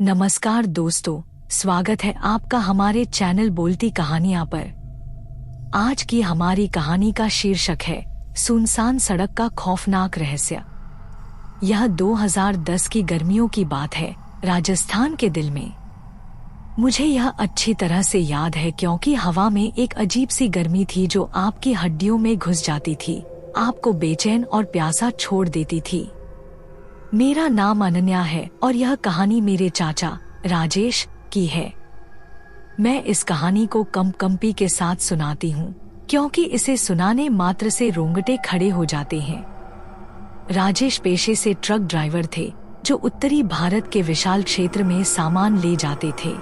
नमस्कार दोस्तों, स्वागत है आपका हमारे चैनल बोलती कहानियां पर। आज की हमारी कहानी का शीर्षक है सुनसान सड़क का खौफनाक रहस्य। यह 2010 की गर्मियों की बात है, राजस्थान के दिल में। मुझे यह अच्छी तरह से याद है क्योंकि हवा में एक अजीब सी गर्मी थी जो आपकी हड्डियों में घुस जाती थी, आपको बेचैन और प्यासा छोड़ देती थी। मेरा नाम अनन्या है और यह कहानी मेरे चाचा राजेश की है। मैं इस कहानी को कंपी के साथ सुनाती हूँ क्योंकि इसे सुनाने मात्र से रोंगटे खड़े हो जाते हैं। राजेश पेशे से ट्रक ड्राइवर थे जो उत्तरी भारत के विशाल क्षेत्र में सामान ले जाते थे।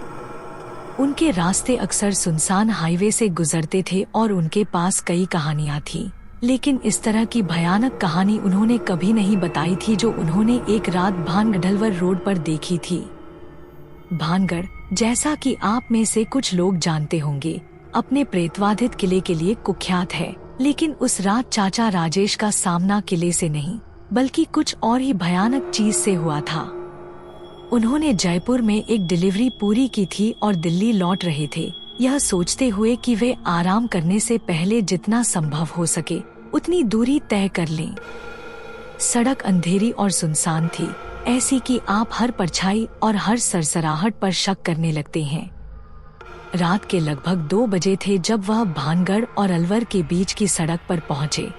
उनके रास्ते अक्सर सुनसान हाईवे से गुजरते थे और उनके पास कई कहानियां थीं, लेकिन इस तरह की भयानक कहानी उन्होंने कभी नहीं बताई थी जो उन्होंने एक रात भानगढ़ रोड पर देखी थी। भानगढ़, जैसा कि आप में से कुछ लोग जानते होंगे, अपने प्रेतवाधित किले के लिए कुख्यात है। लेकिन उस रात चाचा राजेश का सामना किले से नहीं बल्कि कुछ और ही भयानक चीज से हुआ था। उन्होंने जयपुर में एक डिलीवरी पूरी की थी और दिल्ली लौट रहे थे, यह सोचते हुए कि वे आराम करने से पहले जितना संभव हो सके उतनी दूरी तय कर लें। सड़क अंधेरी और सुनसान थी, ऐसी कि आप हर परछाई और हर सरसराहट पर शक करने लगते हैं। रात के लगभग 2 बजे थे जब वह भानगढ़ और अलवर के बीच की सड़क पर पहुंचे।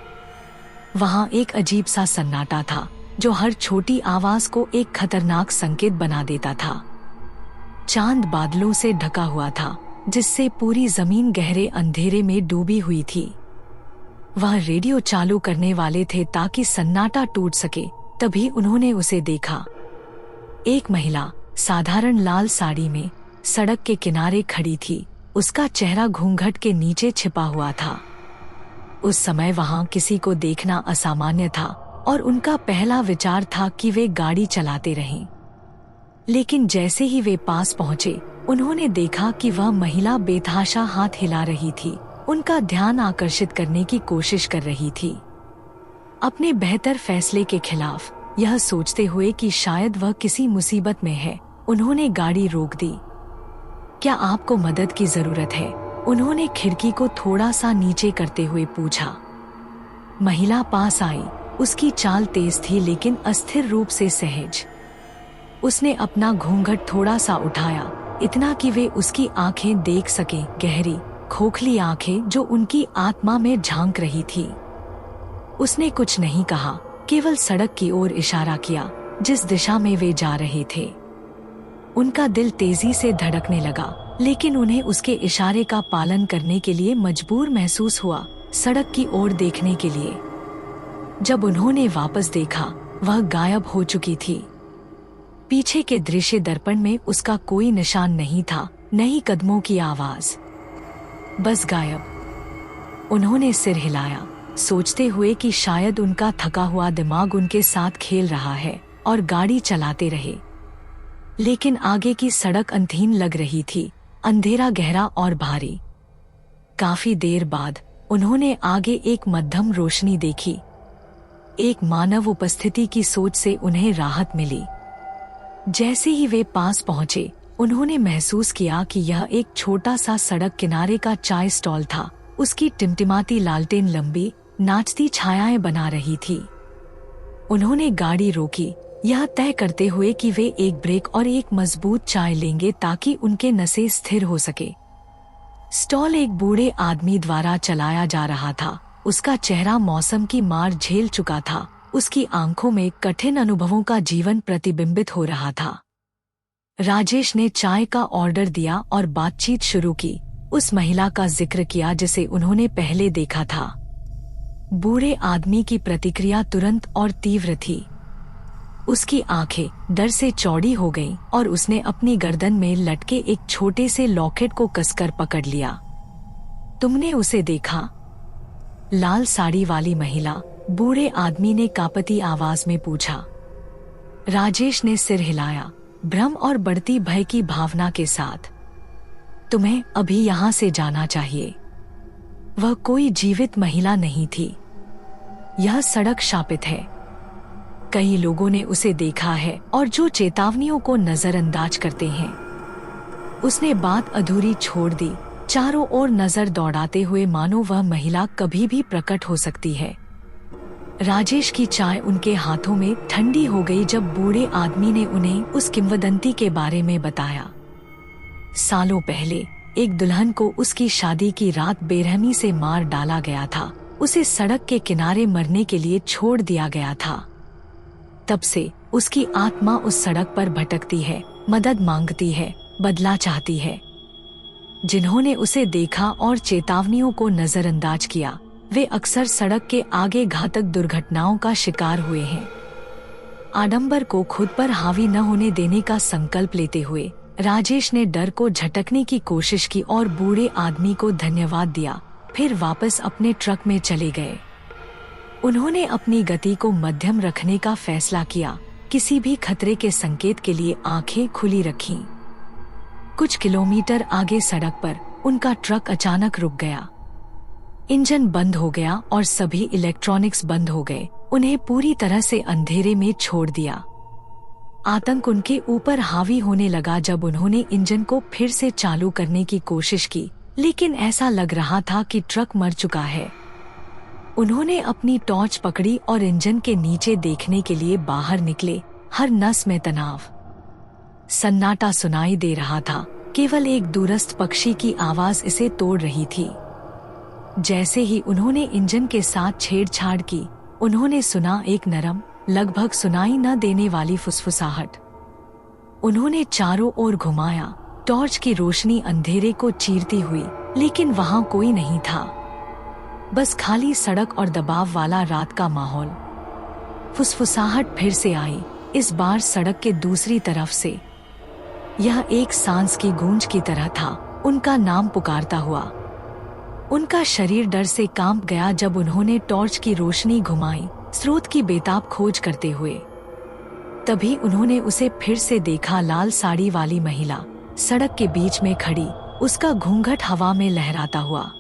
वहां एक अजीब सा सन्नाटा था जो हर छोटी आवाज को एक खतरनाक संकेत बना देता था। चांद बादलों से ढका हुआ था जिससे पूरी जमीन गहरे अंधेरे में डूबी हुई थी। वह रेडियो चालू करने वाले थे ताकि सन्नाटा टूट सके, तभी उन्होंने उसे देखा। एक महिला साधारण लाल साड़ी में सड़क के किनारे खड़ी थी, उसका चेहरा घूंघट के नीचे छिपा हुआ था। उस समय वहां किसी को देखना असामान्य था और उनका पहला विचार था कि वे गाड़ी चलाते रहें। लेकिन जैसे ही वे पास पहुंचे, उन्होंने देखा कि वह महिला बेतहाशा हाथ हिला रही थी, उनका ध्यान आकर्षित करने की कोशिश कर रही थी। अपने बेहतर फैसले के खिलाफ यह सोचते हुए कि शायद वह किसी मुसीबत में है, उन्होंने गाड़ी रोक दी। क्या आपको मदद की जरूरत है? उन्होंने खिड़की को थोड़ा सा नीचे करते हुए पूछा। महिला पास आई, उसकी चाल तेज थी लेकिन अस्थिर रूप से सहज। उसने अपना घूंघट थोड़ा सा उठाया, इतना कि वे उसकी आंखें देख सके, गहरी खोखली आंखें जो उनकी आत्मा में झांक रही थी। उसने कुछ नहीं कहा, केवल सड़क की ओर इशारा किया जिस दिशा में वे जा रहे थे। उनका दिल तेजी से धड़कने लगा, लेकिन उन्हें उसके इशारे का पालन करने के लिए मजबूर महसूस हुआ, सड़क की ओर देखने के लिए। जब उन्होंने वापस देखा, वह गायब हो चुकी थी। पीछे के दृश्य दर्पण में उसका कोई निशान नहीं था, न ही कदमों की आवाज, बस गायब। उन्होंने सिर हिलाया, सोचते हुए कि शायद उनका थका हुआ दिमाग उनके साथ खेल रहा है, और गाड़ी चलाते रहे। लेकिन आगे की सड़क अंधीन लग रही थी, अंधेरा गहरा और भारी। काफी देर बाद उन्होंने आगे एक मध्यम रोशनी देखी। एक मानव उपस्थिति की सोच से उन्हें राहत मिली। जैसे ही वे पास पहुंचे, उन्होंने महसूस किया कि यह एक छोटा सा सड़क किनारे का चाय स्टॉल था। उसकी टिमटिमाती लालटेन लंबी नाचती छायाएं बना रही थी। उन्होंने गाड़ी रोकी, यह तय करते हुए कि वे एक ब्रेक और एक मजबूत चाय लेंगे ताकि उनके नसें स्थिर हो सके। स्टॉल एक बूढ़े आदमी द्वारा चलाया जा रहा था। उसका चेहरा मौसम की मार झेल चुका था, उसकी आंखों में कठिन अनुभवों का जीवन प्रतिबिंबित हो रहा था। राजेश ने चाय का ऑर्डर दिया और बातचीत शुरू की। उस महिला का जिक्र किया जिसे उन्होंने पहले देखा था। बूढ़े आदमी की प्रतिक्रिया तुरंत और तीव्र थी। उसकी आंखें डर से चौड़ी हो गईं और उसने अपनी गर्दन में लटके एक छोटे से लॉकेट को कसकर पकड़ लिया। तुमने उसे देखा? लाल साड़ी वाली महिला, बूढ़े आदमी ने कांपती आवाज में पूछा। राजेश ने सिर हिलाया, भ्रम और बढ़ती भय की भावना के साथ। तुम्हें अभी यहाँ से जाना चाहिए। वह कोई जीवित महिला नहीं थी। यह सड़क शापित है। कई लोगों ने उसे देखा है और जो चेतावनियों को नजरअंदाज करते हैं। उसने बात अधूरी छोड़ दी, चारों ओर नजर दौड़ाते हुए मानो वह महिला कभी भी प्रकट हो सकती है। राजेश की चाय उनके हाथों में ठंडी हो गई जब बूढ़े आदमी ने उन्हें उस किंवदंती के बारे में बताया। सालों पहले एक दुल्हन को उसकी शादी की रात बेरहमी से मार डाला गया था। उसे सड़क के किनारे मरने के लिए छोड़ दिया गया था। तब से उसकी आत्मा उस सड़क पर भटकती है, मदद मांगती है, बदला चाहती है। जिन्होंने उसे देखा और चेतावनियों को नजरअंदाज किया, वे अक्सर सड़क के आगे घातक दुर्घटनाओं का शिकार हुए हैं। आडंबर को खुद पर हावी न होने देने का संकल्प लेते हुए राजेश ने डर को झटकने की कोशिश की और बूढ़े आदमी को धन्यवाद दिया, फिर वापस अपने ट्रक में चले गए। उन्होंने अपनी गति को मध्यम रखने का फैसला किया, किसी भी खतरे के संकेत के लिए आंखें खुली रखीं। कुछ किलोमीटर आगे सड़क पर उनका ट्रक अचानक रुक गया। इंजन बंद हो गया और सभी इलेक्ट्रॉनिक्स बंद हो गए, उन्हें पूरी तरह से अंधेरे में छोड़ दिया। आतंक उनके ऊपर हावी होने लगा जब उन्होंने इंजन को फिर से चालू करने की कोशिश की, लेकिन ऐसा लग रहा था कि ट्रक मर चुका है। उन्होंने अपनी टॉर्च पकड़ी और इंजन के नीचे देखने के लिए बाहर निकले। हर नस में तनाव, सन्नाटा सुनाई दे रहा था, केवल एक दूरस्थ पक्षी की आवाज इसे तोड़ रही थी। जैसे ही उन्होंने इंजन के साथ छेड़छाड़ की, उन्होंने सुना एक नरम, लगभग सुनाई न देने वाली फुसफुसाहट। उन्होंने चारों ओर घुमाया, टॉर्च की रोशनी अंधेरे को चीरती हुई, लेकिन वहां कोई नहीं था। बस खाली सड़क और दबाव वाला रात का माहौल। फुसफुसाहट फिर से आई, इस बार सड़क के दूसरी तरफ से। यह एक सांस की गूंज की तरह था, उनका नाम पुकारता हुआ। उनका शरीर डर से कांप गया जब उन्होंने टॉर्च की रोशनी घुमाई, स्रोत की बेताब खोज करते हुए। तभी उन्होंने उसे फिर से देखा, लाल साड़ी वाली महिला सड़क के बीच में खड़ी, उसका घूंघट हवा में लहराता हुआ।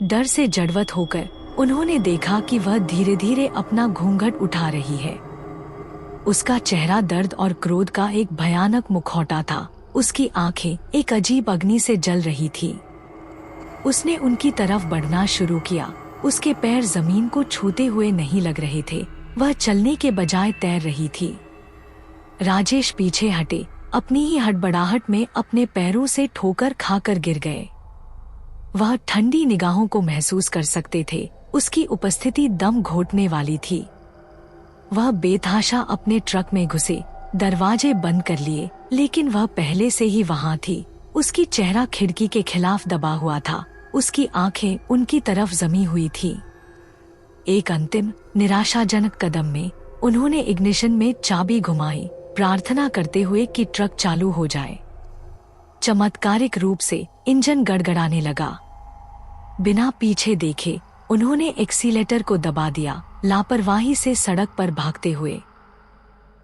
डर से जड़वत होकर उन्होंने देखा कि वह धीरे धीरे अपना घूंघट उठा रही है। उसका चेहरा दर्द और क्रोध का एक भयानक मुखौटा था, उसकी आंखें एक अजीब अग्नि से जल रही थी। उसने उनकी तरफ बढ़ना शुरू किया। उसके पैर जमीन को छूते हुए नहीं लग रहे थे, वह चलने के बजाय तैर रही थी। राजेश पीछे हटे, अपनी ही हड़बड़ाहट में अपने पैरों से ठोकर खाकर गिर गए। वह ठंडी निगाहों को महसूस कर सकते थे, उसकी उपस्थिति दम घोटने वाली थी। वह बेतहाशा अपने ट्रक में घुसे, दरवाजे बंद कर लिए, लेकिन वह पहले से ही वहां थी। उसकी चेहरा खिड़की के खिलाफ दबा हुआ था, उसकी आंखें उनकी तरफ जमी हुई थी। एक अंतिम निराशाजनक कदम में उन्होंने इग्निशन में चाबी घुमाई, प्रार्थना करते हुए कि ट्रक चालू हो जाए। चमत्कारिक रूप से इंजन गड़गड़ाने लगा। बिना पीछे देखे उन्होंने एक्सीलेटर को दबा दिया, लापरवाही से सड़क पर भागते हुए।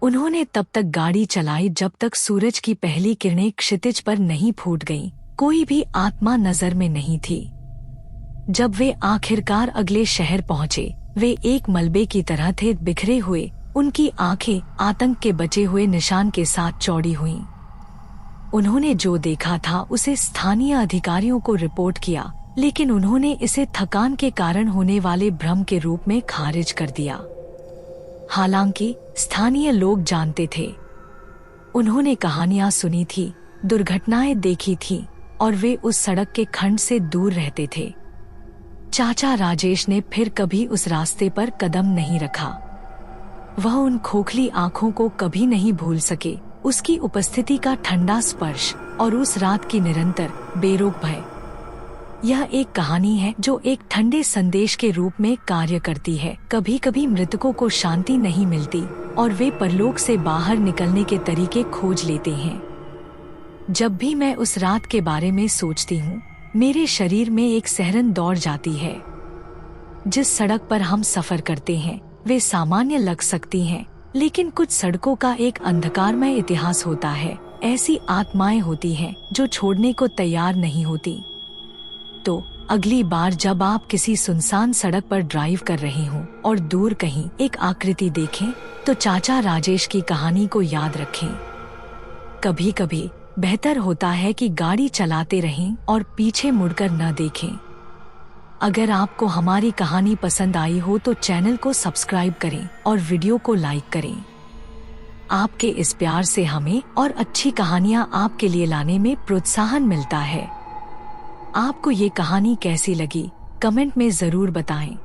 उन्होंने तब तक गाड़ी चलाई जब तक सूरज की पहली किरणें क्षितिज पर नहीं फूट गईं। कोई भी आत्मा नजर में नहीं थी। जब वे आखिरकार अगले शहर पहुंचे, वे एक मलबे की तरह थे, बिखरे हुए। उनकी आंखें आतंक के बचे हुए निशान के साथ चौड़ी हुईं। उन्होंने जो देखा था उसे स्थानीय अधिकारियों को रिपोर्ट किया, लेकिन उन्होंने इसे थकान के कारण होने वाले भ्रम के रूप में खारिज कर दिया। हालांकि स्थानीय लोग जानते थे। उन्होंने कहानियां सुनी थी, दुर्घटनाएं देखी थीं, और वे उस सड़क के खंड से दूर रहते थे। चाचा राजेश ने फिर कभी उस रास्ते पर कदम नहीं रखा। वह उन खोखली आंखों को कभी नहीं भूल सके, उसकी उपस्थिति का ठंडा स्पर्श और उस रात की निरंतर बेरोक भय। यह एक कहानी है जो एक ठंडे संदेश के रूप में कार्य करती है। कभी कभी मृतकों को शांति नहीं मिलती और वे परलोक से बाहर निकलने के तरीके खोज लेते हैं। जब भी मैं उस रात के बारे में सोचती हूँ, मेरे शरीर में एक सिहरन दौड़ जाती है। जिस सड़क पर हम सफर करते हैं वे सामान्य लग सकती हैं, लेकिन कुछ सड़कों का एक अंधकारमय इतिहास होता है। ऐसी आत्माएं होती हैं जो छोड़ने को तैयार नहीं होती। तो अगली बार जब आप किसी सुनसान सड़क पर ड्राइव कर रहे हों और दूर कहीं एक आकृति देखें, तो चाचा राजेश की कहानी को याद रखें। कभी कभी बेहतर होता है कि गाड़ी चलाते रहें और पीछे मुड़कर न देखें। अगर आपको हमारी कहानी पसंद आई हो तो चैनल को सब्सक्राइब करें और वीडियो को लाइक करें। आपके इस प्यार से हमें और अच्छी कहानियां आपके लिए लाने में प्रोत्साहन मिलता है। आपको ये कहानी कैसी लगी, कमेंट में जरूर बताएं।